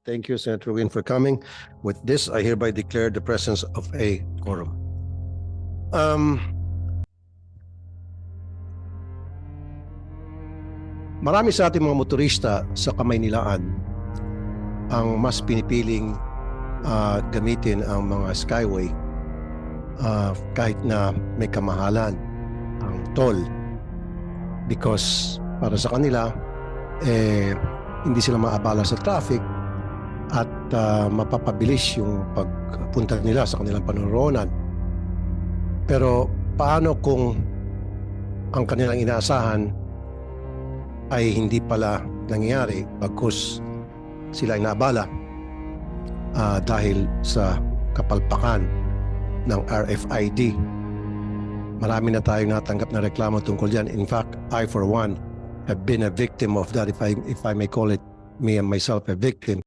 Thank you, Senator Win, for coming. With this, I hereby declare the presence of a quorum. Marami sa ating mga motorista sa Kamaynilaan ang mas pinipiling gamitin ang mga skyway kahit na may kamahalan ang toll, because para sa kanila hindi sila maabala sa traffic at mapapabilis yung pagpunta nila sa kanilang panunronan. Pero paano kung ang kanilang inaasahan ay hindi pala nangyayari, bagkus sila ay naabala dahil sa kapalpakan ng RFID? Marami na tayong natanggap na reklamo tungkol dyan. In fact, I for one have been a victim of that, if I may call it me and myself a victim.